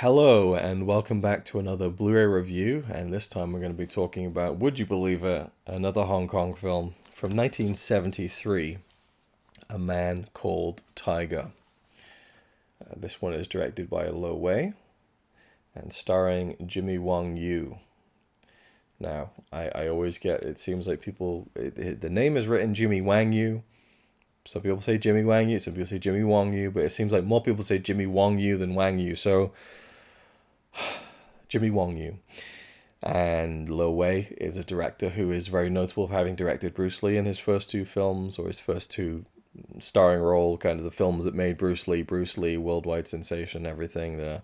Hello and welcome back to another Blu-ray review, and this time we're going to be talking about, would you believe it, another Hong Kong film from 1973, A Man Called Tiger. This one is directed by Lo Wei and starring Jimmy Wong Yu. Now, I always get, it seems like the name is written Jimmy Wang Yu. Some people say Jimmy Wang Yu, some people say Jimmy Wong Yu, but it seems like more people say Jimmy Wong Yu than Wang Yu, so Jimmy Wong Yu. And Lo Wei is a director who is very notable for having directed Bruce Lee in his first two films, or his first two starring role, kind of the films that made Bruce Lee, worldwide sensation, everything that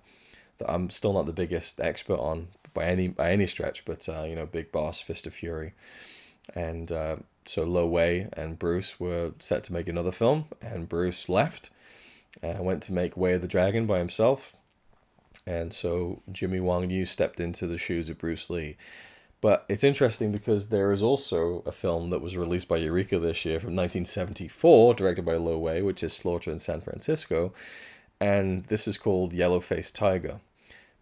I'm still not the biggest expert on by any stretch, but Big Boss, Fist of Fury. And so Lo Wei and Bruce were set to make another film, and Bruce left and went to make Way of the Dragon by himself. And so Jimmy Wong Yu stepped into the shoes of Bruce Lee. But it's interesting because there is also a film that was released by Eureka this year from 1974, directed by Lo Wei, which is Slaughter in San Francisco. And this is called Yellow-Faced Tiger.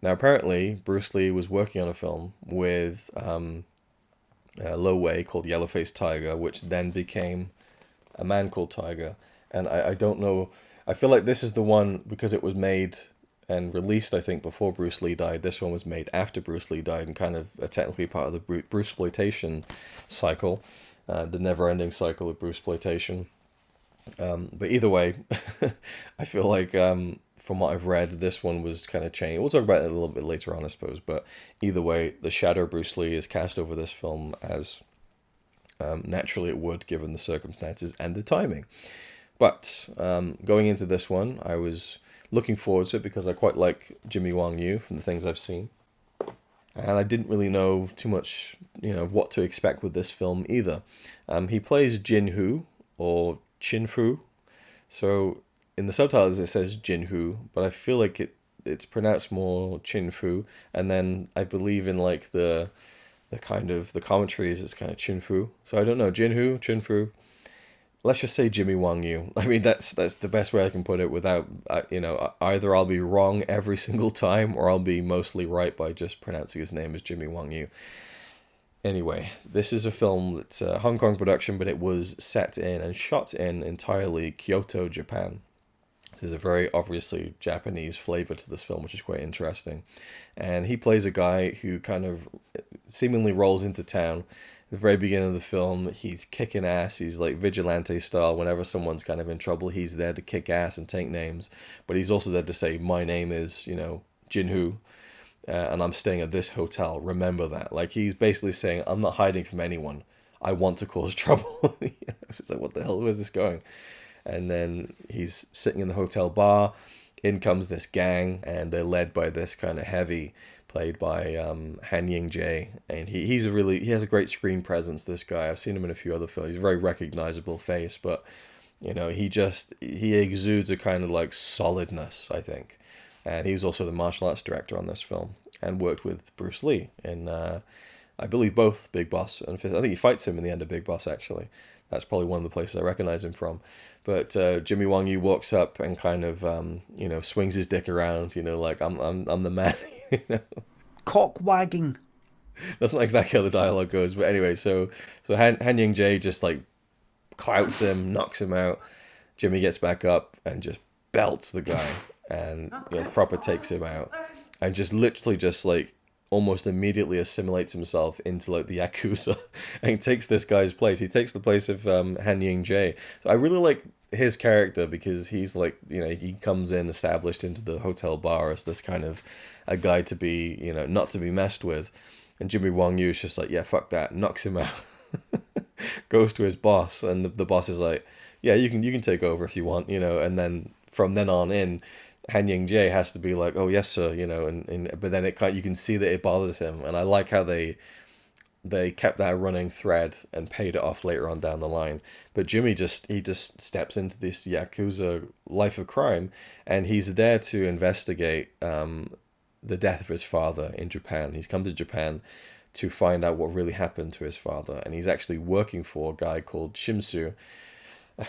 Now, apparently, Bruce Lee was working on a film with Lo Wei called Yellow-Faced Tiger, which then became A Man Called Tiger. And I don't know, I feel like this is the one, because it was made and released, I think, before Bruce Lee died. This one was made after Bruce Lee died and kind of technically part of the Bruceploitation cycle, the never-ending cycle of Bruceploitation. But either way, I feel like from what I've read, this one was kind of changed. We'll talk about it a little bit later on, I suppose. But either way, the shadow of Bruce Lee is cast over this film, as naturally it would, given the circumstances and the timing. But going into this one, I was looking forward to it because I quite like Jimmy Wong Yu from the things I've seen. And I didn't really know too much, of what to expect with this film either. He plays Jin Hu, or Chin Fu. So in the subtitles it says Jin Hu, but I feel like it's pronounced more Chin Fu. And then I believe in like the kind of the commentaries it's kind of Chin Fu. So I don't know, Jin Hu, Chin Fu. Let's just say Jimmy Wong Yu. I mean, that's the best way I can put it without, either I'll be wrong every single time or I'll be mostly right by just pronouncing his name as Jimmy Wong Yu. Anyway, this is a film that's a Hong Kong production, but it was set in and shot in entirely Kyoto, Japan. There's a very obviously Japanese flavor to this film, which is quite interesting. And he plays a guy who kind of seemingly rolls into town. At the very beginning of the film, he's kicking ass. He's like vigilante style. Whenever someone's kind of in trouble, he's there to kick ass and take names. But he's also there to say, my name is, Jin Hu, and I'm staying at this hotel. Remember that. Like, he's basically saying, I'm not hiding from anyone. I want to cause trouble. It's just like, what the hell? Where's this going? And then he's sitting in the hotel bar. In comes this gang, and they're led by this kind of heavy, played by Han Ying-Chieh, and he has a great screen presence. This guy, I've seen him in a few other films. He's a very recognizable face, but he exudes a kind of like solidness, I think. And he was also the martial arts director on this film, and worked with Bruce Lee in I believe both Big Boss and Fist. I think he fights him in the end of Big Boss, actually. That's probably one of the places I recognize him from. But Jimmy Wong Yu walks up and kind of swings his dick around, like I'm the man. Cock wagging. That's not exactly how the dialogue goes, but anyway, so Han Ying-Chieh just like clouts him, knocks him out. Jimmy gets back up and just belts the guy, and proper takes him out, and just literally just like almost immediately assimilates himself into like the Yakuza and takes this guy's place. He takes the place of Han Ying-Chieh. So I really like his character because he's like, he comes in established into the hotel bar as this kind of a guy to be, not to be messed with. And Jimmy Wong Yu is just like, yeah, fuck that, knocks him out. Goes to his boss, and the boss is like, yeah, you can take over if you want, and then from then on in, Han Ying-Chieh has to be like, oh yes sir, but then you can see that it bothers him, and I like how they kept that running thread and paid it off later on down the line. But Jimmy just steps into this Yakuza life of crime, and he's there to investigate the death of his father in Japan. He's come to Japan to find out what really happened to his father, and he's actually working for a guy called Shimsu,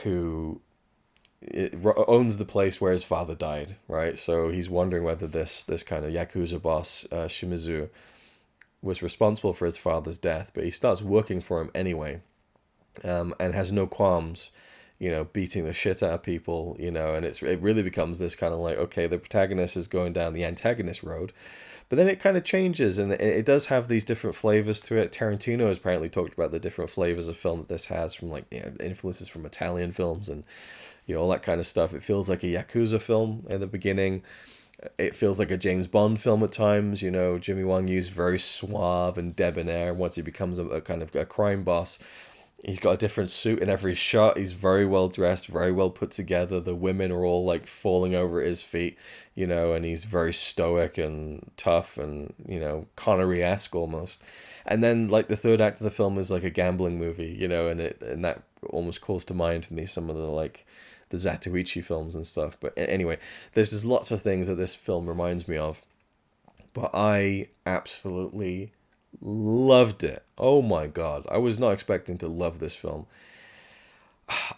who owns the place where his father died, right? So he's wondering whether this kind of yakuza boss, Shimizu, was responsible for his father's death, but he starts working for him anyway, and has no qualms, beating the shit out of people, and it really becomes this kind of like, okay, the protagonist is going down the antagonist road, but then it kind of changes, and it does have these different flavors to it. Tarantino has apparently talked about the different flavors of film that this has, from like influences from Italian films and all that kind of stuff. It feels like a yakuza film in the beginning. It feels like a James Bond film at times. Jimmy Wang Yu's very suave and debonair. Once he becomes a kind of a crime boss, he's got a different suit in every shot. He's very well dressed, very well put together. The women are all like falling over at his feet, and he's very stoic and tough and, Connery-esque almost. And then like the third act of the film is like a gambling movie, and that almost calls to mind for me some of the Zatoichi films and stuff. But anyway, there's just lots of things that this film reminds me of. But I absolutely loved it. Oh my God. I was not expecting to love this film.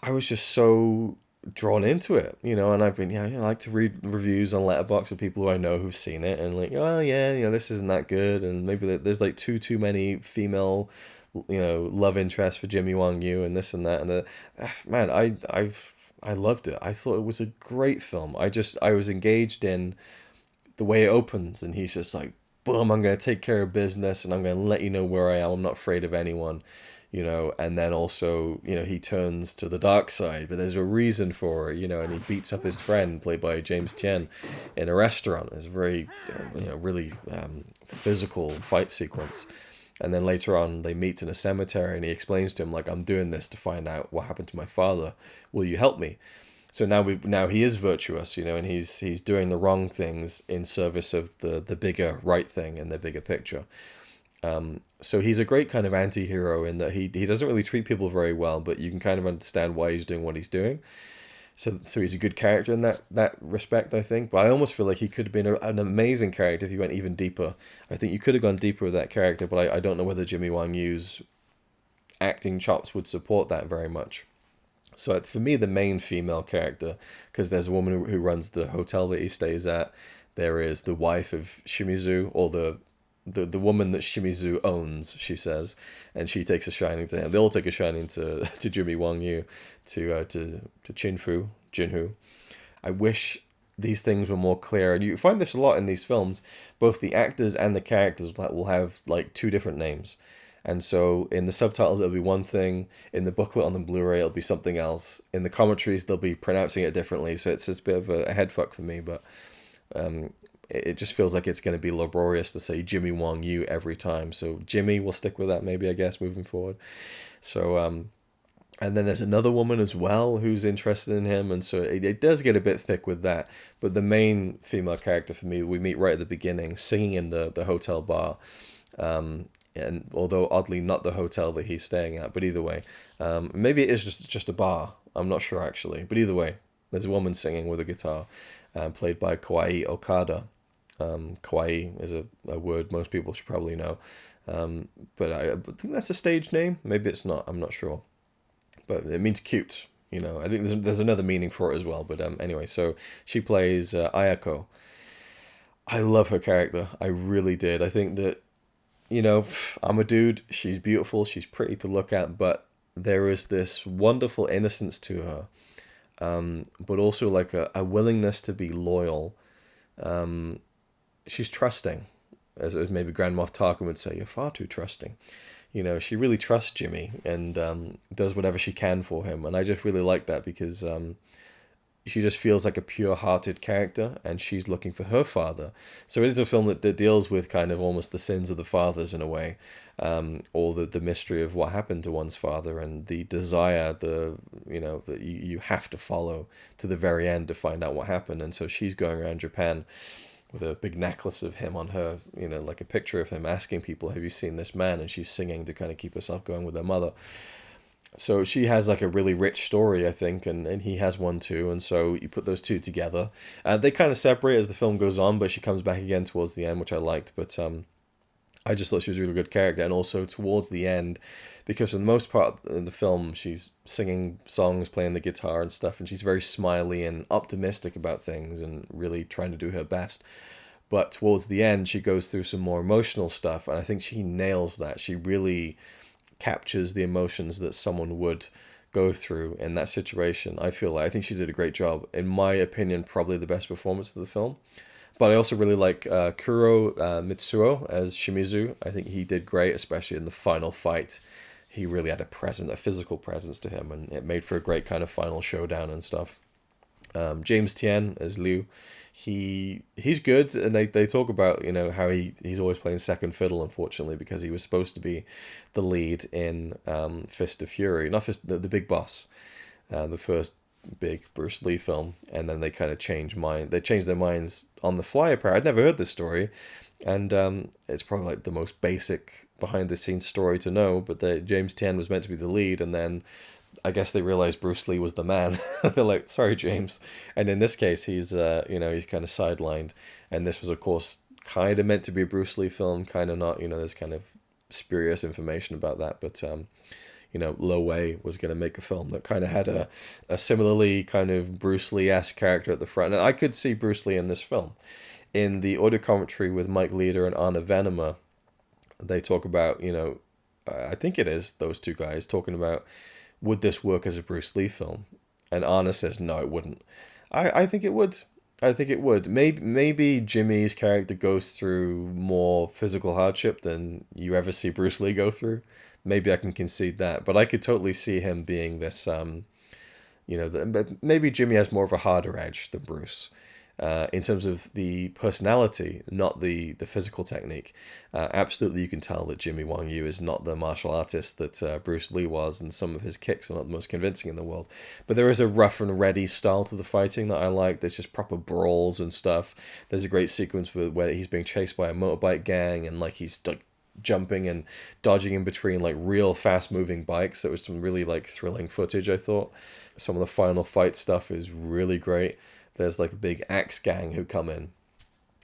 I was just so drawn into it, and I've been, I like to read reviews on Letterboxd of people who I know who've seen it, and like, oh yeah, this isn't that good, and maybe there's like too many female, love interests for Jimmy Wang Yu and this and that, and man, I loved it. I thought it was a great film. I was engaged in the way it opens, and he's just like, boom, I'm going to take care of business, and I'm going to let you know where I am. I'm not afraid of anyone, and then also, he turns to the dark side, but there's a reason for it, and he beats up his friend, played by James Tien, in a restaurant. It's a very, really physical fight sequence. And then later on, they meet in a cemetery, and he explains to him, like, I'm doing this to find out what happened to my father. Will you help me? So now he is virtuous, and he's doing the wrong things in service of the bigger right thing and the bigger picture. So he's a great kind of anti-hero in that he doesn't really treat people very well, but you can kind of understand why he's doing what he's doing. So he's a good character in that respect, I think. But I almost feel like he could have been an amazing character if he went even deeper. I think you could have gone deeper with that character, but I don't know whether Jimmy Wang Yu's acting chops would support that very much. So for me, the main female character, because there's a woman who runs the hotel that he stays at. There is the wife of Shimizu, or the woman that Shimizu owns, she says, and she takes a shining to him. They all take a shining to Jimmy Wang Yu, to Jinhu. I wish these things were more clear, and you find this a lot in these films. Both the actors and the characters will have like two different names. And so in the subtitles, it'll be one thing. In the booklet on the Blu-ray, it'll be something else. In the commentaries, they'll be pronouncing it differently. So it's just a bit of a head fuck for me. But it just feels like it's going to be laborious to say Jimmy Wang Yu every time. So Jimmy, will stick with that maybe, I guess, moving forward. So, and then there's another woman as well who's interested in him. And so it does get a bit thick with that. But the main female character for me, we meet right at the beginning, singing in the hotel bar. And although oddly not the hotel that he's staying at, but either way, maybe it is just a bar. I'm not sure actually, but either way, there's a woman singing with a guitar, played by Kawaii Okada. Kawaii is a word most people should probably know, but I think that's a stage name. Maybe it's not. I'm not sure, but it means cute. I think there's another meaning for it as well. But anyway, so she plays Ayako. I love her character. I really did. I think that. I'm a dude, she's beautiful, she's pretty to look at, but there is this wonderful innocence to her, but also like a willingness to be loyal. She's trusting, as maybe Grand Moff Tarkin would say, you're far too trusting. She really trusts Jimmy and does whatever she can for him, and I just really like that because she just feels like a pure-hearted character, and she's looking for her father. So it is a film that deals with kind of almost the sins of the fathers in a way, or the mystery of what happened to one's father, and the desire, that you have to follow to the very end to find out what happened. And so she's going around Japan with a big necklace of him on her, like a picture of him, asking people, have you seen this man? And she's singing to kind of keep herself going with her mother. So she has like a really rich story, I think, and he has one too. And so you put those two together. They kind of separate as the film goes on, but she comes back again towards the end, which I liked. But I just thought she was a really good character, and also towards the end, because for the most part in the film, she's singing songs, playing the guitar and stuff, and she's very smiley and optimistic about things, and really trying to do her best. But towards the end, she goes through some more emotional stuff, and I think she nails that. She really captures the emotions that someone would go through in that situation. I think she did a great job. In my opinion, probably the best performance of the film. But I also really like Kuro Mitsuo as Shimizu. I think he did great, especially in the final fight. He really had a physical presence to him, and it made for a great kind of final showdown and stuff. James Tien as Liu, he's good, and they talk about how he's always playing second fiddle, unfortunately, because he was supposed to be the lead in Fist of Fury, not Fist the Big Boss, the first big Bruce Lee film, and then they kind of changed their minds on the fly. Apparently, I'd never heard this story, and it's probably like the most basic behind the scenes story to know. But James Tien was meant to be the lead, and then I guess they realized Bruce Lee was the man. They're like, sorry, James. And in this case, he's he's kind of sidelined, and this was of course kind of meant to be a Bruce Lee film, kind of not. There's kind of spurious information about that, but Lo Wei was going to make a film that kind of had a similarly kind of Bruce Lee-esque character at the front. And I could see Bruce Lee in this film. In the audio commentary with Mike Leader and Anna Venema, they talk about, I think it is those two guys talking about, would this work as a Bruce Lee film? And Anna says, no, it wouldn't. I think it would. I think it would. Maybe Jimmy's character goes through more physical hardship than you ever see Bruce Lee go through. Maybe I can concede that, but I could totally see him being this. Maybe Jimmy has more of a harder edge than Bruce, in terms of the personality, not the physical technique. Absolutely, you can tell that Jimmy Wang Yu is not the martial artist that Bruce Lee was, and some of his kicks are not the most convincing in the world. But there is a rough and ready style to the fighting that I like. There's just proper brawls and stuff. There's a great sequence where he's being chased by a motorbike gang, and like he's like jumping and dodging in between like real fast moving bikes. It was some really like thrilling footage, I thought. Some of the final fight stuff is really great. There's like a big axe gang who come in,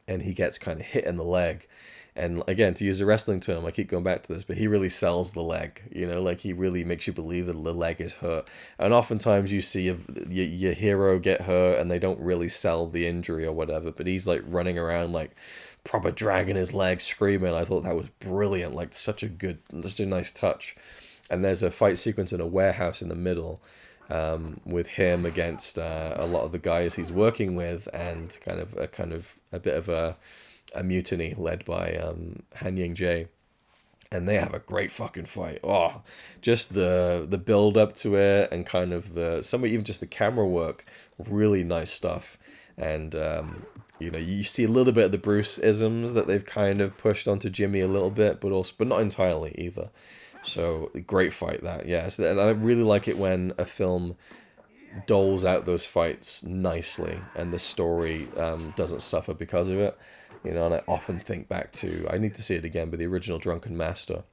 and he gets kind of hit in the leg. And again, to use a wrestling term, I keep going back to this, but he really sells the leg, like he really makes you believe that the leg is hurt. And oftentimes you see your hero get hurt and they don't really sell the injury or whatever, but he's like running around like proper dragging his leg, screaming. I thought that was brilliant, like such a nice touch. And there's a fight sequence in a warehouse in the middle, with him against a lot of the guys he's working with, and kind of a bit of a mutiny led by Han Ying-Chieh. And they have a great fucking fight. Oh, just the build up to it, and kind of even just the camera work, really nice stuff. And you see a little bit of the Bruce isms that they've kind of pushed onto Jimmy a little bit, but not entirely either. So great fight that, yes. And I really like it when a film doles out those fights nicely, and the story doesn't suffer because of it. And I often think back to, I need to see it again, but the original Drunken Master,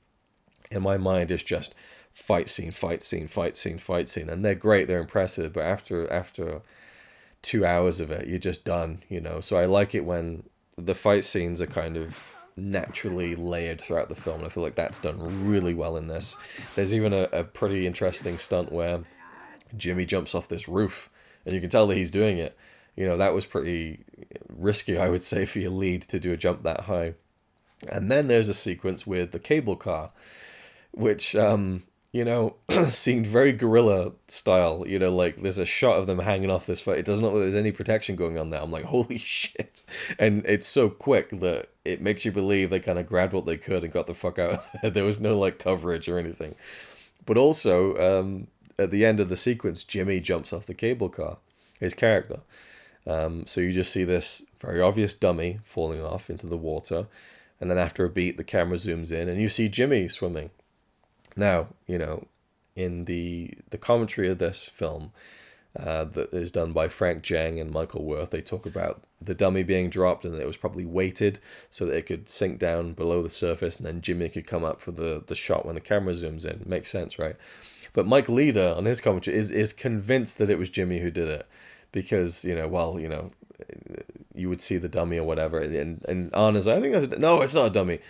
in my mind, is just fight scene, fight scene, fight scene, fight scene. And they're great, they're impressive, but after 2 hours of it, you're just done, So I like it when the fight scenes are kind of naturally layered throughout the film, and I feel like that's done really well in this. There's even a pretty interesting stunt where Jimmy jumps off this roof, and you can tell that he's doing it. That was pretty risky, I would say, for your lead to do a jump that high. And then there's a sequence with the cable car, which seemed very guerrilla style. Like there's a shot of them hanging off this fight. It doesn't look like there's any protection going on there. I'm like, holy shit. And it's so quick that it makes you believe they kind of grabbed what they could and got the fuck out. There was no like coverage or anything. But also, at the end of the sequence, Jimmy jumps off the cable car, his character. So you just see this very obvious dummy falling off into the water. And then after a beat, the camera zooms in and you see Jimmy swimming. Now, in the commentary of this film that is done by Frank Jang and Michael Worth, they talk about the dummy being dropped and it was probably weighted so that it could sink down below the surface, and then Jimmy could come up for the shot when the camera zooms in. Makes sense, right? But Mike Leader, on his commentary, is convinced that it was Jimmy who did it. Because, you would see the dummy or whatever. And Anna's like, I think no, it's not a dummy.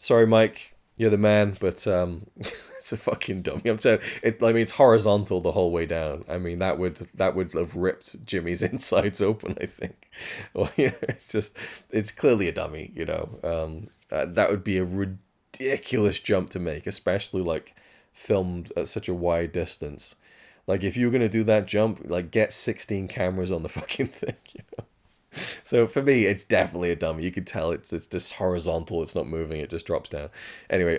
sorry, Mike, you're the man, but it's a fucking dummy. I'm saying it. I mean, it's horizontal the whole way down. I mean, that would have ripped Jimmy's insides open, I think. Well, it's just it's clearly a dummy. That would be a ridiculous jump to make, especially like filmed at such a wide distance. Like if you were gonna do that jump, like get 16 cameras on the fucking thing. So for me, it's definitely a dummy. You could tell it's just horizontal. It's not moving. It just drops down. Anyway,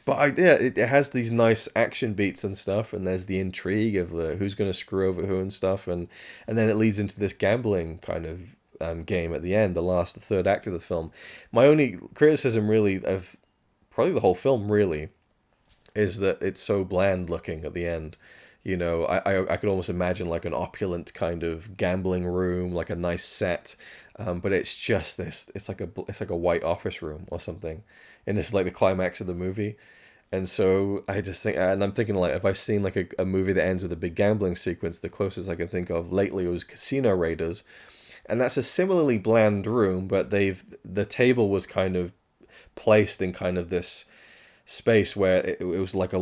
but yeah, it has these nice action beats and stuff, and there's the intrigue of the who's going to screw over who and stuff, and then it leads into this gambling kind of game at the end, the third act of the film. My only criticism, really, of probably the whole film, really, is that it's so bland looking at the end. I could almost imagine like an opulent kind of gambling room, like a nice set, but it's just this. It's like a white office room or something, and it's like the climax of the movie. And so I just think, and I'm thinking like, if I've seen like a movie that ends with a big gambling sequence, the closest I can think of lately was Casino Raiders, and that's a similarly bland room, but the table was kind of placed in kind of this space where it was like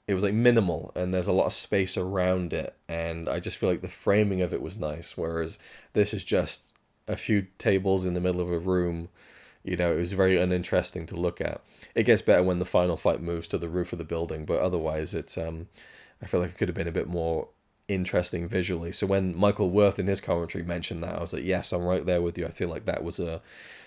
it was like minimal, and there's a lot of space around it, and I just feel like the framing of it was nice, whereas this is just a few tables in the middle of a room. It was very uninteresting to look at. It gets better when the final fight moves to the roof of the building, but otherwise it's I feel like it could have been a bit more interesting visually. So when Michael Worth in his commentary mentioned that, I was like, yes, I'm right there with you. I feel like that was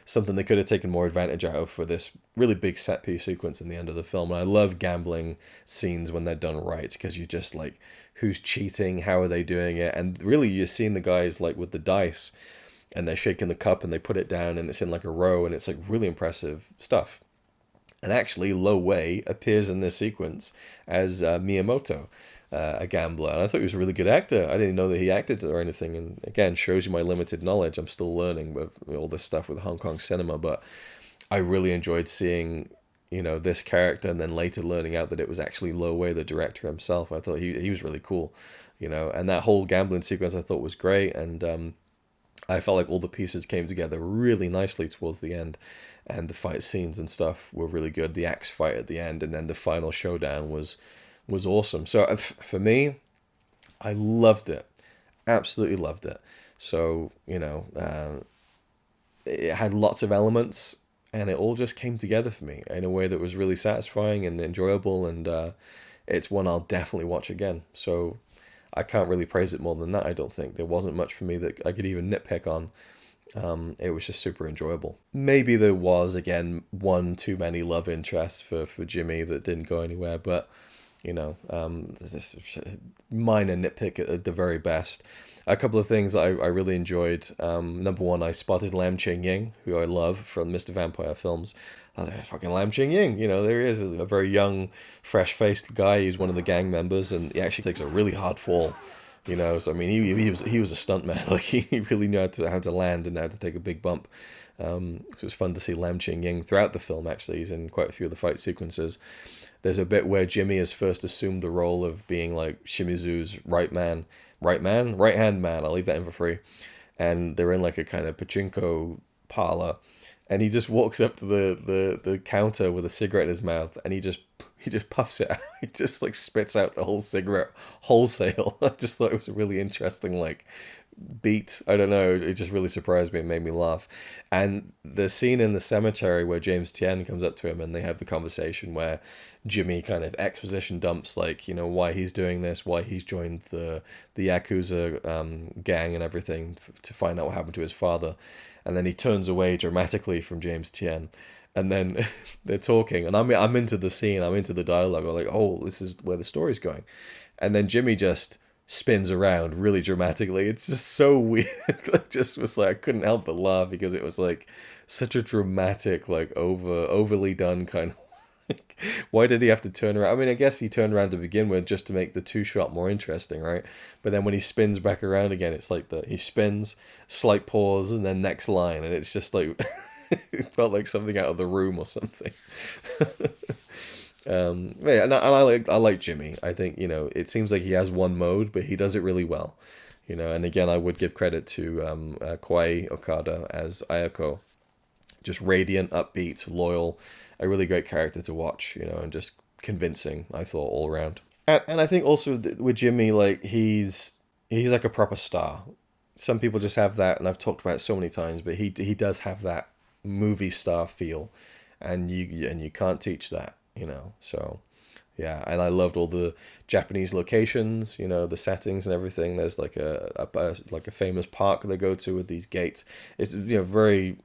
something they could have taken more advantage out of for this really big set piece sequence in the end of the film. And I love gambling scenes when they're done right, because you just like, who's cheating, how are they doing it, and really you're seeing the guys like with the dice, and they're shaking the cup and they put it down and it's in like a row, and it's like really impressive stuff. And actually, Lo Wei appears in this sequence as Miyamoto, a gambler. And I thought he was a really good actor. I didn't know that he acted or anything. And again, shows you my limited knowledge. I'm still learning with all this stuff with Hong Kong cinema. But I really enjoyed seeing, this character, and then later learning out that it was actually Lo Wei, the director himself. I thought he was really cool, And that whole gambling sequence I thought was great. And I felt like all the pieces came together really nicely towards the end, and the fight scenes and stuff were really good. The axe fight at the end, and then the final showdown was awesome. So for me, I loved it, absolutely loved it. So it had lots of elements, and it all just came together for me in a way that was really satisfying and enjoyable, and it's one I'll definitely watch again. So I can't really praise it more than that. I don't think there wasn't much for me that I could even nitpick on. It was just super enjoyable. Maybe there was, again, one too many love interests for Jimmy that didn't go anywhere, but this is minor nitpick at the very best. A couple of things I really enjoyed. Number one, I spotted Lam Ching-ying, who I love from Mr. Vampire films. I was like, fucking Lam Ching-ying, there he is, a very young, fresh-faced guy. He's one of the gang members, and he actually takes a really hard fall. So I mean, he was a stuntman. Like he really knew how to land and how to take a big bump. So it was fun to see Lam Ching-ying throughout the film. Actually, he's in quite a few of the fight sequences. There's a bit where Jimmy has first assumed the role of being like Shimizu's right hand man. I'll leave that in for free. And they're in like a kind of pachinko parlor, and he just walks up to the counter with a cigarette in his mouth, and he just puffs it out. He just like spits out the whole cigarette wholesale. I just thought it was a really interesting like beat. I don't know, it just really surprised me and made me laugh. And the scene in the cemetery where James Tien comes up to him and they have the conversation where Jimmy kind of exposition dumps like, why he's doing this, why he's joined the Yakuza gang and everything to find out what happened to his father. And then he turns away dramatically from James Tien. And then they're talking, and I'm into the scene, I'm into the dialogue. I'm like, oh, this is where the story's going. And then Jimmy just spins around really dramatically. It's just so weird. I just was like, I couldn't help but laugh because it was like such a dramatic, like overly done kind of. Like, why did he have to turn around? I mean, I guess he turned around to begin with just to make the two shot more interesting, right? But then when he spins back around again, it's like he spins, slight pause, and then next line, and it's just like. It felt like something out of The Room or something. Yeah, and I like Jimmy. I think it seems like he has one mode, but he does it really well. And again, I would give credit to Kwai Okada as Ayako, just radiant, upbeat, loyal, a really great character to watch, and just convincing, I thought, all around. And I think also with Jimmy, like he's like a proper star. Some people just have that, and I've talked about it so many times, but he does have that movie star feel, and you can't teach that, So yeah, and I loved all the Japanese locations, the settings and everything. There's like a famous park they go to with these gates. It's very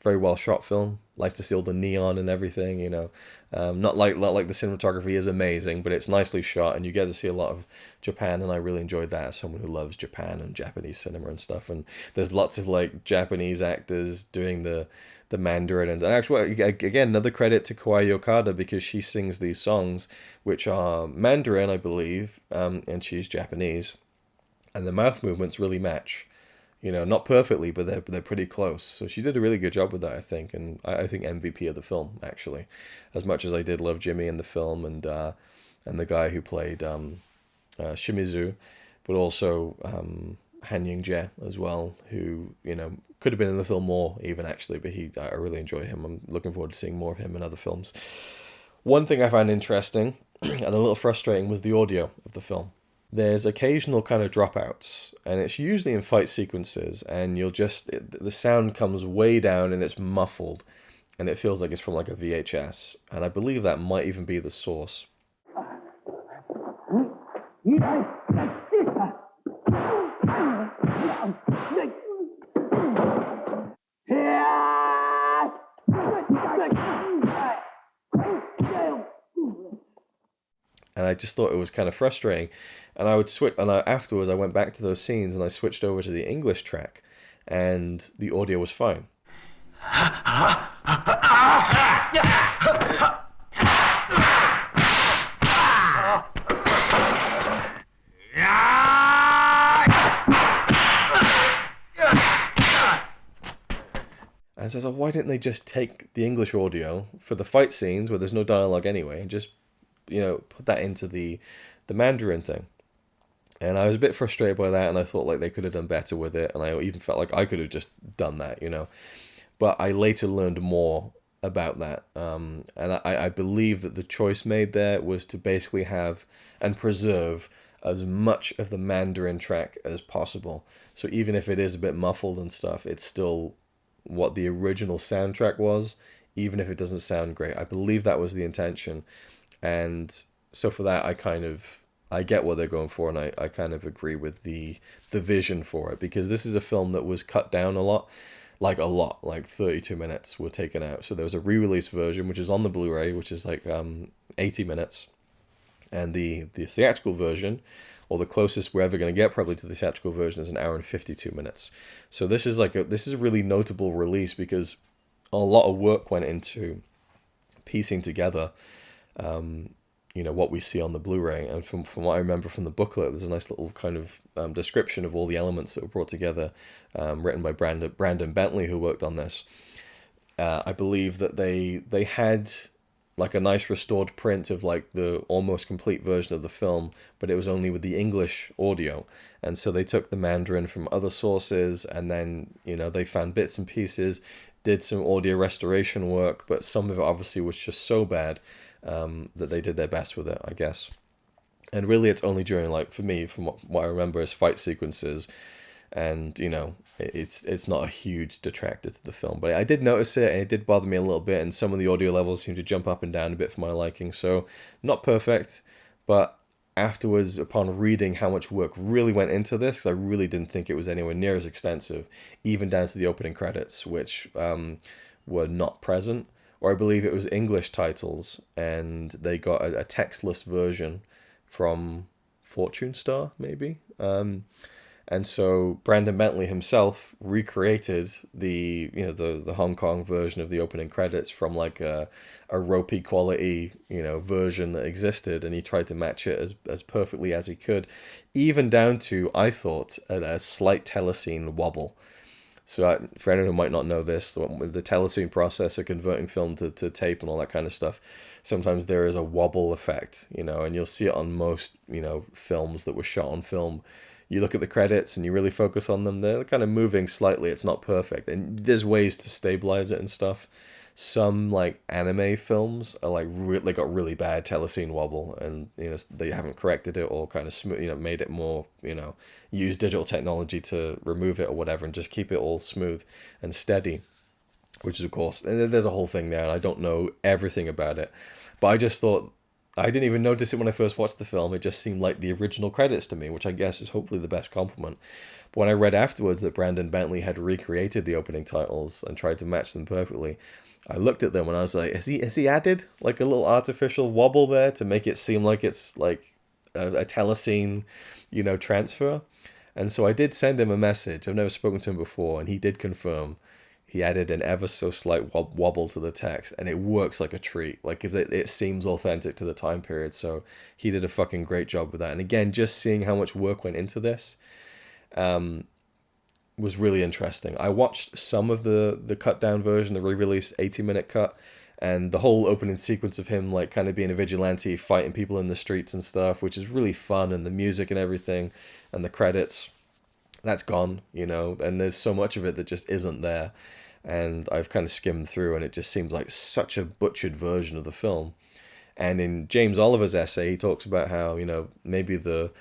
very well shot film. Likes to see all the neon and everything. Not like the cinematography is amazing, but it's nicely shot, and you get to see a lot of Japan, and I really enjoyed that as someone who loves Japan and Japanese cinema and stuff. And there's lots of like Japanese actors doing the Mandarin, and actually again another credit to Kawaii Okada, because she sings these songs which are Mandarin, I believe, and she's Japanese, and the mouth movements really match. Not perfectly, but they're pretty close. So she did a really good job with that, I think, and I think MVP of the film, actually. As much as I did love Jimmy in the film, and the guy who played Shimizu, but also Han Ying-Chieh as well, who could have been in the film more even, actually, but I really enjoy him. I'm looking forward to seeing more of him in other films. One thing I found interesting and a little frustrating was the audio of the film. There's occasional kind of dropouts, and it's usually in fight sequences, and the sound comes way down and it's muffled, and it feels like it's from like a VHS, and I believe that might even be the source. And I just thought it was kind of frustrating. And I would switch, and afterwards I went back to those scenes and I switched over to the English track, and the audio was fine. And so I was like, why didn't they just take the English audio for the fight scenes where there's no dialogue anyway, and just put that into the Mandarin thing? And I was a bit frustrated by that, and I thought like they could have done better with it, and I even felt like I could have just done that, But I later learned more about that, and I believe that the choice made there was to basically have and preserve as much of the Mandarin track as possible. So even if it is a bit muffled and stuff, it's still what the original soundtrack was, even if it doesn't sound great. I believe that was the intention. And so for that, I get what they're going for, and I kind of agree with the vision for it, because this is a film that was cut down a lot, like 32 minutes were taken out. So there was a re-release version, which is on the Blu-ray, which is like 80 minutes. And the theatrical version, or the closest we're ever going to get probably to the theatrical version, is an hour and 52 minutes. So this is a really notable release, because a lot of work went into piecing together what we see on the Blu-ray. And from what I remember from the booklet, there's a nice little kind of description of all the elements that were brought together, written by Brandon Bentley, who worked on this. I believe that they had like a nice restored print of like the almost complete version of the film, but it was only with the English audio. And so they took the Mandarin from other sources, and then they found bits and pieces, did some audio restoration work, but some of it obviously was just so bad that they did their best with it, I guess. And really it's only during, like, for me, from what I remember, is fight sequences, and it's not a huge detractor to the film, but I did notice it, and it did bother me a little bit, and some of the audio levels seem to jump up and down a bit for my liking. So not perfect, but afterwards, upon reading how much work really went into this, 'cause I really didn't think it was anywhere near as extensive, even down to the opening credits, which were not present, or I believe it was English titles, and they got a textless version from Fortune Star, maybe. And so Brandon Bentley himself recreated the Hong Kong version of the opening credits from like a ropey quality version that existed, and he tried to match it as perfectly as he could, even down to, I thought, a slight telescene wobble. So for anyone who might not know this, with the telescene process of converting film to tape and all that kind of stuff, sometimes there is a wobble effect, and you'll see it on most films that were shot on film. you look at the credits and you really focus on them, they're kind of moving slightly. It's not perfect, and there's ways to stabilize it and stuff. Some like anime films are like they got really bad telescene wobble, and they haven't corrected it or kind of smooth, made it more, use digital technology to remove it or whatever, and just keep it all smooth and steady. Which is, of course, and there's a whole thing there, and I don't know everything about it, but I just thought, I didn't even notice it when I first watched the film. It just seemed like the original credits to me, which I guess is hopefully the best compliment. But when I read afterwards that Brandon Bentley had recreated the opening titles and tried to match them perfectly, I looked at them and I was like, has he added like a little artificial wobble there to make it seem like it's like a telescene, transfer? And so I did send him a message. I've never spoken to him before, and he did confirm. He added an ever so slight wobble to the text, and it works like a treat. Like it seems authentic to the time period. So he did a fucking great job with that. And again, just seeing how much work went into this, was really interesting. I watched some of the cut down version, the re-release 80-minute cut, and the whole opening sequence of him like kind of being a vigilante, fighting people in the streets and stuff, which is really fun, and the music and everything, and the credits. That's gone, and there's so much of it that just isn't there. And I've kind of skimmed through, and it just seems like such a butchered version of the film. And in James Oliver's essay, he talks about how, maybe the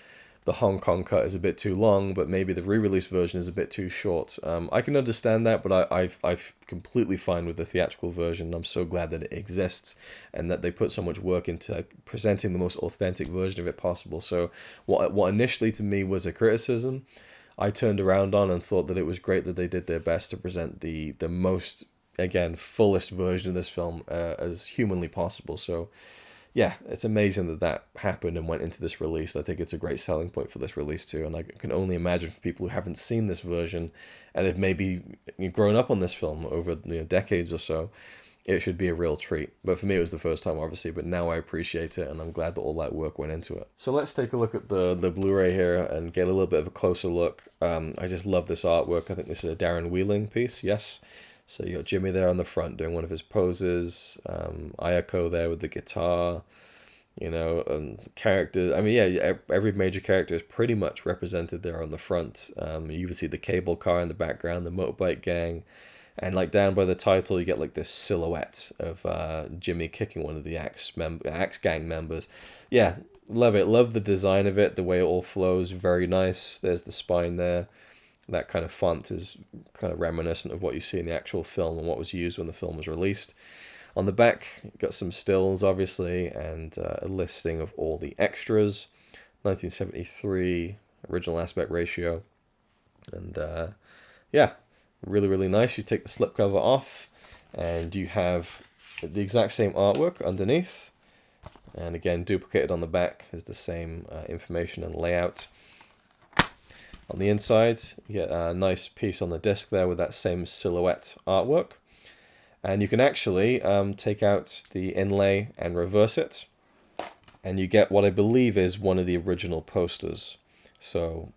Hong Kong cut is a bit too long, but maybe the re-release version is a bit too short. I can understand that, but I've completely fine with the theatrical version. I'm so glad that it exists, and that they put so much work into presenting the most authentic version of it possible. So what initially to me was a criticism, I turned around on and thought that it was great that they did their best to present the most, again, fullest version of this film as humanly possible. So yeah, it's amazing that happened and went into this release. I think it's a great selling point for this release too, and I can only imagine for people who haven't seen this version and have maybe grown up on this film over decades or so, it should be a real treat. But for me, it was the first time, obviously, but now I appreciate it, and I'm glad that all that work went into it. So let's take a look at the Blu-ray here and get a little bit of a closer look. I just love this artwork. I think this is a Darren Wheeling piece, yes. So you got Jimmy there on the front doing one of his poses, Ayako there with the guitar, characters. I mean, yeah, every major character is pretty much represented there on the front. You even see the cable car in the background, the motorbike gang. And like down by the title, you get like this silhouette of Jimmy kicking one of the Axe gang members. Yeah, love it. Love the design of it. The way it all flows, very nice. There's the spine there. That kind of font is kind of reminiscent of what you see in the actual film and what was used when the film was released. On the back, you've got some stills, obviously, and a listing of all the extras. 1973, original aspect ratio. And yeah. Really, really nice. You take the slipcover off, and you have the exact same artwork underneath. And again, duplicated on the back is the same information and layout. On the inside, you get a nice piece on the disc there with that same silhouette artwork. And you can actually take out the inlay and reverse it. And you get what I believe is one of the original posters. So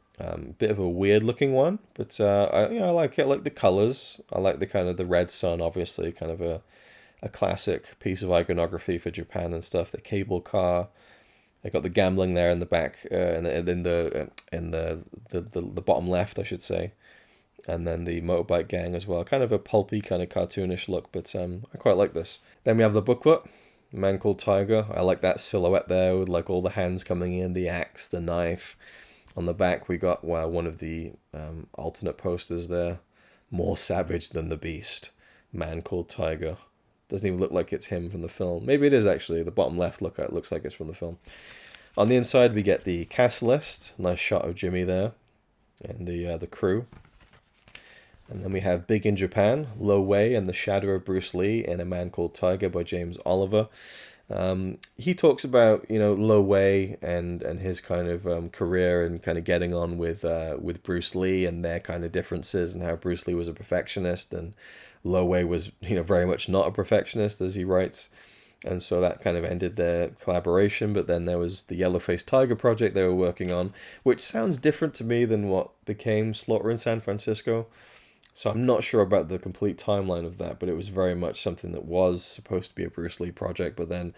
bit of a weird looking one, but I like it. I like the colors. I like the kind of the red sun, obviously, kind of a classic piece of iconography for Japan and stuff. The cable car. I got the gambling there in the back, and in the bottom left, I should say, and then the motorbike gang as well. Kind of a pulpy, kind of cartoonish look, but I quite like this. Then we have the booklet, Man Called Tiger. I like that silhouette there with like all the hands coming in, the axe, the knife. On the back, we got one of the alternate posters there. More savage than the beast. Man Called Tiger. Doesn't even look like it's him from the film. Maybe it is actually. The bottom left looks like it's from the film. On the inside, we get the cast list. Nice shot of Jimmy there. And the crew. And then we have Big in Japan, Lo Wei and the Shadow of Bruce Lee in A Man Called Tiger by James Oliver. He talks about Lo Wei and his kind of career and kind of getting on with Bruce Lee and their kind of differences, and how Bruce Lee was a perfectionist and Lo Wei was very much not a perfectionist, as he writes, and so that kind of ended their collaboration. But then there was the Yellow-Faced Tiger project they were working on, which sounds different to me than what became Slaughter in San Francisco. So I'm not sure about the complete timeline of that, but it was very much something that was supposed to be a Bruce Lee project, but then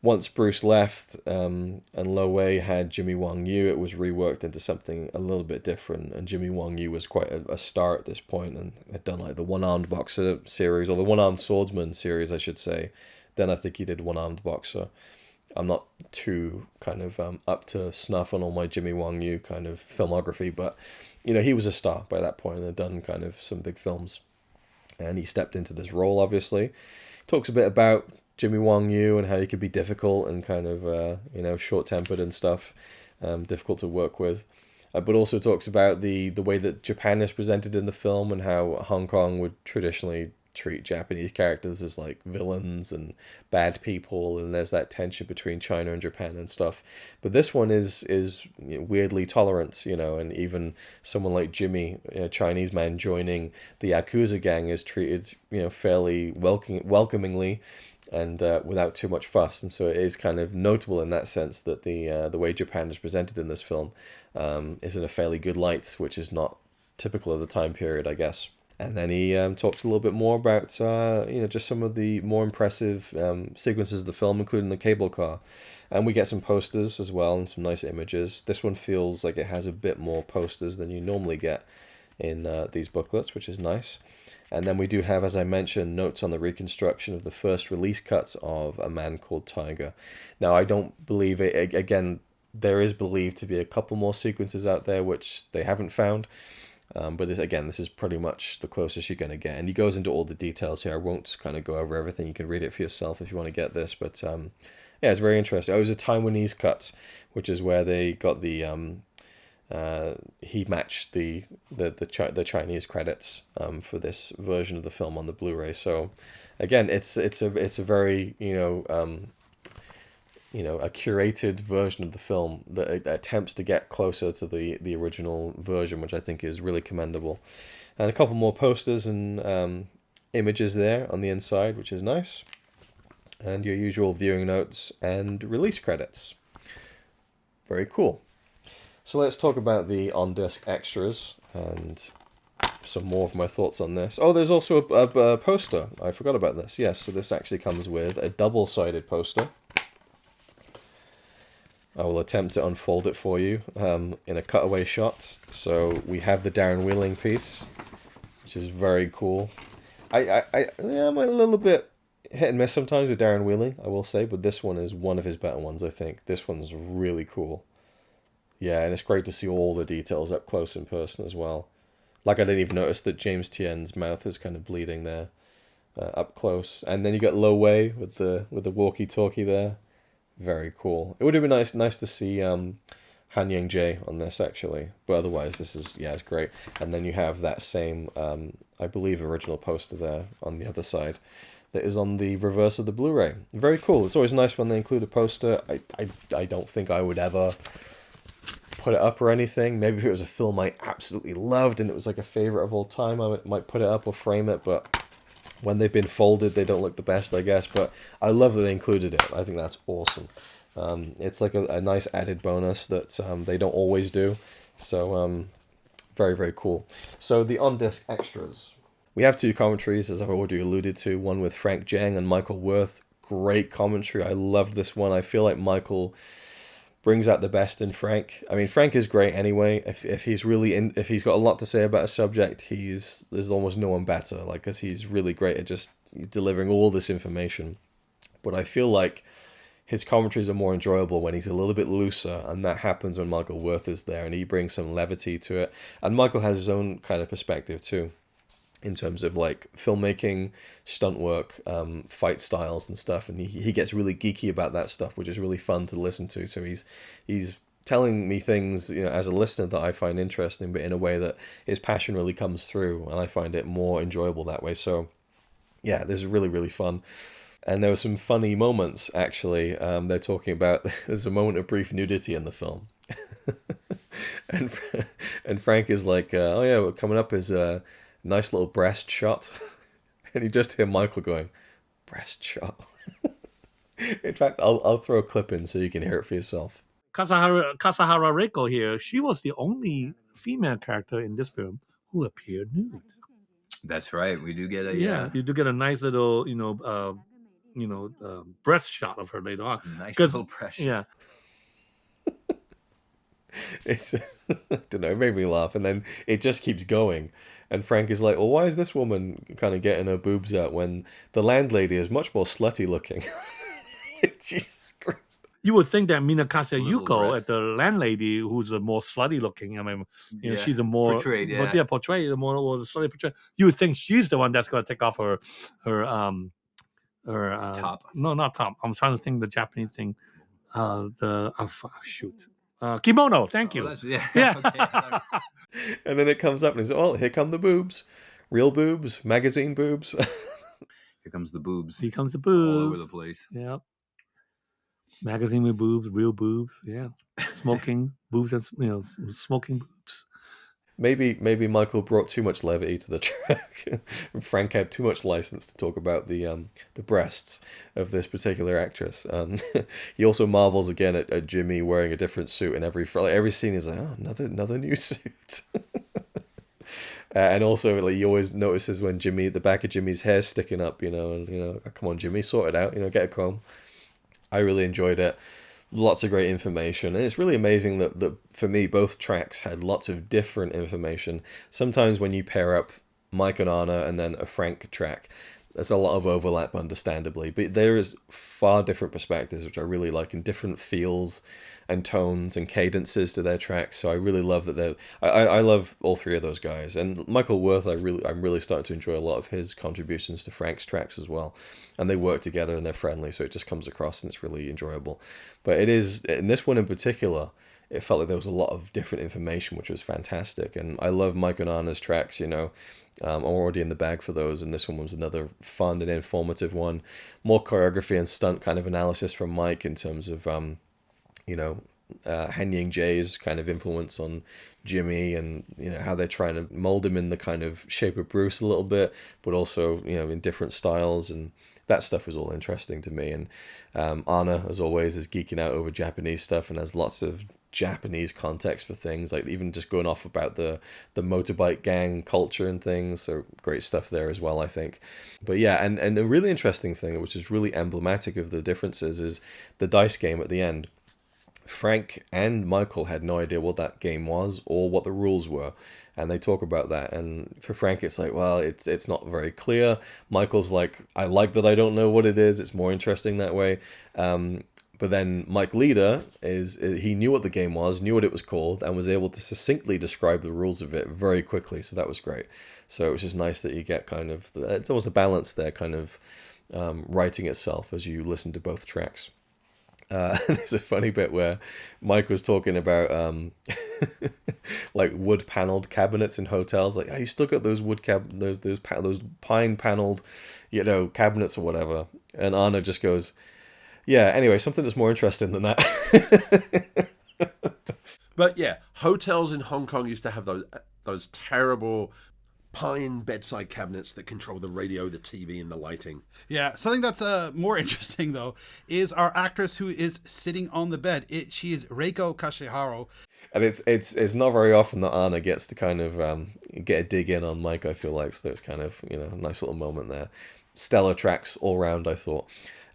once Bruce left, and Lo Wei had Jimmy Wong Yu, it was reworked into something a little bit different. And Jimmy Wong Yu was quite a star at this point, and had done like the One Armed Boxer series, or the One Armed Swordsman series, I should say. Then I think he did One Armed Boxer. I'm not too kind of up to snuff on all my Jimmy Wong Yu kind of filmography, but he was a star by that point and had done kind of some big films. And he stepped into this role, obviously. Talks a bit about Jimmy Wong Yu and how he could be difficult and kind of, short tempered and stuff, difficult to work with. But also talks about the way that Japan is presented in the film and how Hong Kong would traditionally treat Japanese characters as like villains and bad people, and there's that tension between China and Japan and stuff. But this one is weirdly tolerant, and even someone like Jimmy, a Chinese man joining the Yakuza gang, is treated fairly welcomingly and without too much fuss. And so it is kind of notable in that sense that the way Japan is presented in this film is in a fairly good light, which is not typical of the time period, I guess. And then he talks a little bit more about, just some of the more impressive sequences of the film, including the cable car. And we get some posters as well and some nice images. This one feels like it has a bit more posters than you normally get in these booklets, which is nice. And then we do have, as I mentioned, notes on the reconstruction of the first release cuts of A Man Called Tiger. Now, I don't believe it. Again, there is believed to be a couple more sequences out there which they haven't found. But this is pretty much the closest you're going to get. And he goes into all the details here. I won't kind of go over everything. You can read it for yourself if you want to get this. But it's very interesting. It was a Taiwanese cut, which is where they got the he matched the Chinese credits for this version of the film on the Blu-ray. So again, it's a very a curated version of the film that attempts to get closer to the original version, which I think is really commendable. And a couple more posters and images there on the inside, which is nice. And your usual viewing notes and release credits. Very cool. So let's talk about the on-disc extras and some more of my thoughts on this. Oh, there's also a poster. I forgot about this. Yes, so this actually comes with a double-sided poster. I will attempt to unfold it for you in a cutaway shot. So we have the Darren Wheeling piece, which is very cool. I'm a little bit hit and miss sometimes with Darren Wheeling, I will say, but this one is one of his better ones, I think. This one's really cool. Yeah, and it's great to see all the details up close in person as well. Like, I didn't even notice that James Tien's mouth is kind of bleeding there up close. And then you got Lo Wei with the walkie-talkie there. Very cool. It would have been nice to see Han Ying-Chieh on this, actually. But otherwise, this is, it's great. And then you have that same, I believe, original poster there on the other side that is on the reverse of the Blu-ray. Very cool. It's always nice when they include a poster. I don't think I would ever put it up or anything. Maybe if it was a film I absolutely loved and it was like a favorite of all time, I might put it up or frame it, but when they've been folded, they don't look the best, I guess. But I love that they included it. I think that's awesome. It's like a nice added bonus that they don't always do. So very, very cool. So the on-disc extras. We have two commentaries, as I've already alluded to. One with Frank Jang and Michael Worth. Great commentary. I loved this one. I feel like Michael brings out the best in Frank. I mean, Frank is great anyway. If he's really if he's got a lot to say about a subject, there's almost no one better. Like, because he's really great at just delivering all this information. But I feel like his commentaries are more enjoyable when he's a little bit looser, and that happens when Michael Worth is there, and he brings some levity to it. And Michael has his own kind of perspective too, in terms of like filmmaking, stunt work, fight styles and stuff, and he gets really geeky about that stuff, which is really fun to listen to. So he's telling me things, as a listener, that I find interesting, but in a way that his passion really comes through, and I find it more enjoyable that way. So yeah, this is really, really fun. And there were some funny moments, actually. They're talking about, there's a moment of brief nudity in the film. and Frank is like, oh yeah, what coming up is a nice little breast shot. And you just hear Michael going, breast shot. In fact, I'll throw a clip in so you can hear it for yourself. Kasahara Reiko here, she was the only female character in this film who appeared nude. That's right. We do get You do get a nice little, breast shot of her later on. Nice little pressure. Yeah. It's I don't know, it made me laugh, and then it just keeps going. And Frank is like, well, why is this woman kind of getting her boobs out when the landlady is much more slutty looking? Jesus Christ. You would think that Minakata Little Yuko, breast. the landlady, who's a more slutty looking, I mean, Yeah, she's a more portrayed, but yeah. portrayed, the more slutty portrayed. You would think she's the one that's going to take off her Top. No, not top. I'm trying to think the Japanese thing. Kimono. Thank you. Yeah. Okay. And then it comes up and he's like, oh, here come the boobs. Real boobs, magazine boobs. Here comes the boobs. Here comes the All boobs. over the place. Yeah. Magazine with boobs, real boobs. Yeah. Smoking boobs and smoking boobs. Maybe Michael brought too much levity to the track. Frank had too much license to talk about the breasts of this particular actress. He also marvels again at Jimmy wearing a different suit in every scene. He's like, oh, another new suit. And also, like, he always notices when the back of Jimmy's hair sticking up, and come on, Jimmy, sort it out, get a comb. I really enjoyed it. Lots of great information, and it's really amazing that for me both tracks had lots of different information. Sometimes when you pair up Mike and Anna and then a Frank track, there's a lot of overlap, understandably, but there is far different perspectives, which I really like, and different feels and tones and cadences to their tracks. So I really love that I love all three of those guys, and Michael Worth. I'm really starting to enjoy a lot of his contributions to Frank's tracks as well, and they work together and they're friendly, so it just comes across and it's really enjoyable. But it is, in this one in particular, it felt like there was a lot of different information, which was fantastic. And I love Mike and Anna's tracks, I'm already in the bag for those, and this one was another fun and informative one. More choreography and stunt kind of analysis from Mike in terms of, Ying-Chieh's kind of influence on Jimmy, and how they're trying to mold him in the kind of shape of Bruce a little bit, but also in different styles, and that stuff was all interesting to me. And Anna, as always, is geeking out over Japanese stuff and has lots of Japanese context for things, like even just going off about the motorbike gang culture and things. So great stuff there as well, I think. But yeah, and a really interesting thing, which is really emblematic of the differences, is the dice game at the end. Frank and Michael had no idea what that game was or what the rules were, and they talk about that. And for Frank, it's like, well, it's not very clear. Michael's like, I like that I don't know what it is. It's more interesting that way. But then Mike Leader he knew what the game was, knew what it was called, and was able to succinctly describe the rules of it very quickly. So that was great. So it was just nice that you get kind of, it's almost a balance there, kind of writing itself as you listen to both tracks. There's a funny bit where Mike was talking about like wood paneled cabinets in hotels. Like, oh, you still got those those pine paneled, cabinets or whatever. And Anna just goes, yeah, anyway, something that's more interesting than that. But yeah, hotels in Hong Kong used to have those terrible pine bedside cabinets that control the radio, the TV, and the lighting. Yeah, something that's more interesting, though, is our actress who is sitting on the bed. She is Reiko Kashiharo. And it's not very often that Anna gets to kind of get a dig in on Mike, I feel like. So it's kind of, a nice little moment there. Stellar tracks all round, I thought.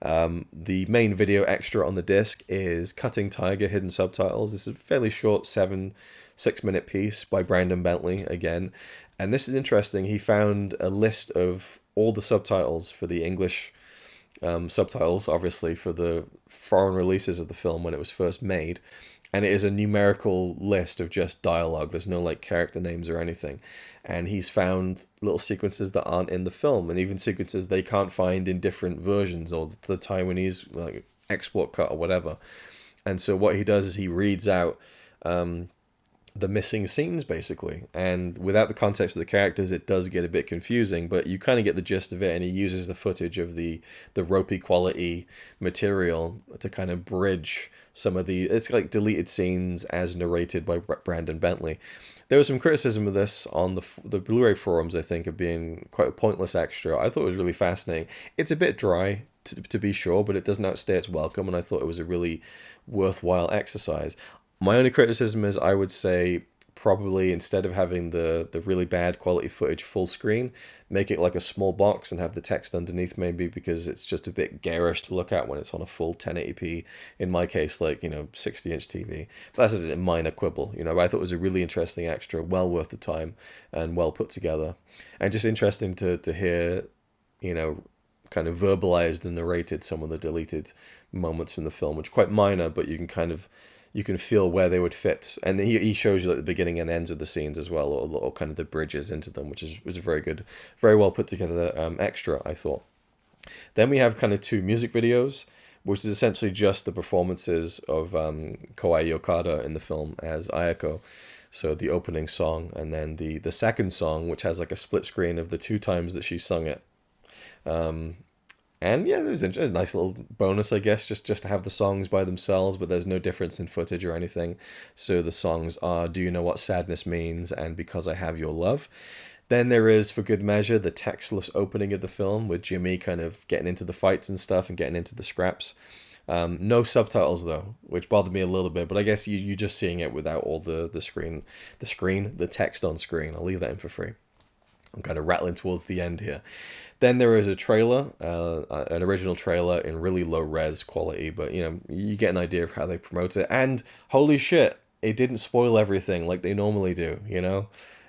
The main video extra on the disc is Cutting Tiger Hidden Subtitles. This is a fairly short 6-minute piece by Brandon Bentley again. And this is interesting. He found a list of all the subtitles for the English subtitles, obviously, for the foreign releases of the film when it was first made. And it is a numerical list of just dialogue. There's no like character names or anything. And he's found little sequences that aren't in the film, and even sequences they can't find in different versions or the Taiwanese like export cut or whatever. And so what he does is he reads out the missing scenes, basically. And without the context of the characters, it does get a bit confusing, but you kind of get the gist of it, and he uses the footage of the ropey quality material to kind of bridge some of it's like deleted scenes as narrated by Brandon Bentley. There was some criticism of this on the Blu-ray forums, I think, of being quite a pointless extra. I thought it was really fascinating. It's a bit dry, to be sure, but it doesn't outstay its welcome, and I thought it was a really worthwhile exercise. My only criticism is, I would say, probably, instead of having the really bad quality footage full screen, make it like a small box and have the text underneath maybe, because it's just a bit garish to look at when it's on a full 1080p, in my case, like, 60-inch TV. But that's a minor quibble, but I thought it was a really interesting extra, well worth the time, and well put together. And just interesting to hear, kind of verbalized and narrated some of the deleted moments from the film, which are quite minor, but you can feel where they would fit. And he shows you like the beginning and ends of the scenes as well, or kind of the bridges into them, which was a very good, very well put together extra, I thought. Then we have kind of 2 music videos, which is essentially just the performances of Kawaii Okada in the film as Ayako. So the opening song, and then the second song, which has like a split screen of the 2 times that she sung it. And yeah, there's a nice little bonus, I guess, just to have the songs by themselves, but there's no difference in footage or anything. So the songs are Do You Know What Sadness Means and Because I Have Your Love. Then there is, for good measure, the textless opening of the film with Jimmy kind of getting into the fights and stuff and getting into the scraps. No subtitles though, which bothered me a little bit, but I guess you're just seeing it without all the text on screen. I'll leave that in for free. I'm kind of rattling towards the end here. Then there is a trailer, an original trailer in really low res quality, but you get an idea of how they promote it. And holy shit, it didn't spoil everything like they normally do,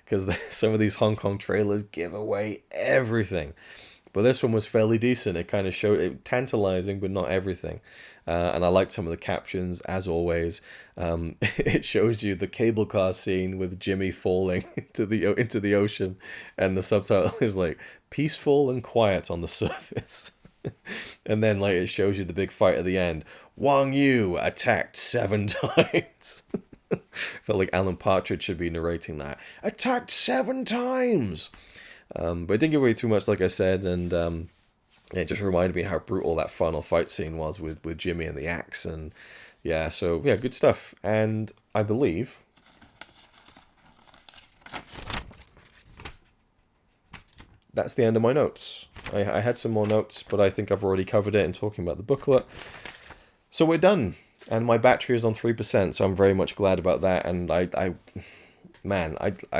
because some of these Hong Kong trailers give away everything. But this one was fairly decent. It kind of showed it tantalizing, but not everything. And I liked some of the captions, as always. It shows you the cable car scene with Jimmy falling into the ocean, and the subtitle is like peaceful and quiet on the surface. And then like it shows you the big fight at the end. Wang Yu attacked 7 times. Felt like Alan Partridge should be narrating that. Attacked 7 times. But it didn't give away too much, like I said, and it just reminded me how brutal that final fight scene was with Jimmy and the axe, and yeah, so yeah, good stuff. And I believe that's the end of my notes. I had some more notes, but I think I've already covered it in talking about the booklet. So we're done, and my battery is on 3%, so I'm very much glad about that, and I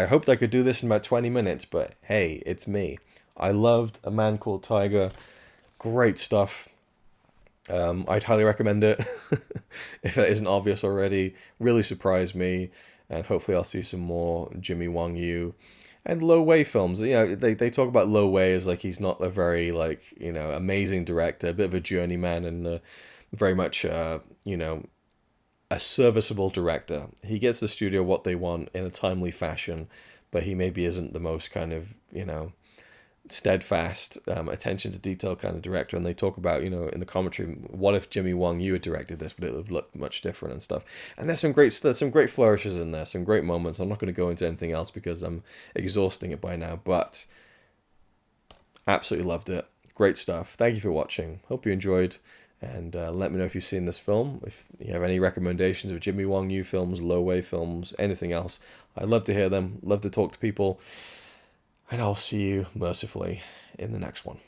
hoped I could do this in about 20 minutes, but hey, it's me. I loved A Man Called Tiger. Great stuff. I'd highly recommend it, if it isn't obvious already. Really surprised me, and hopefully I'll see some more Jimmy Wang Yu. And Lo Wei films, they talk about Lo Wei as like he's not a very amazing director, a bit of a journeyman, and very much a serviceable director. He gets the studio what they want in a timely fashion, but he maybe isn't the most kind of steadfast, attention to detail kind of director. And they talk about, in the commentary, what if Jimmy Wang Yu had directed this, but it would have looked much different and stuff. And there's some great flourishes in there, some great moments. I'm not going to go into anything else because I'm exhausting it by now, but absolutely loved it. Great stuff. Thank you for watching. Hope you enjoyed. And let me know if you've seen this film. If you have any recommendations of Jimmy Wang Yu films, Lo Wei films, anything else, I'd love to hear them. Love to talk to people. And I'll see you mercifully in the next one.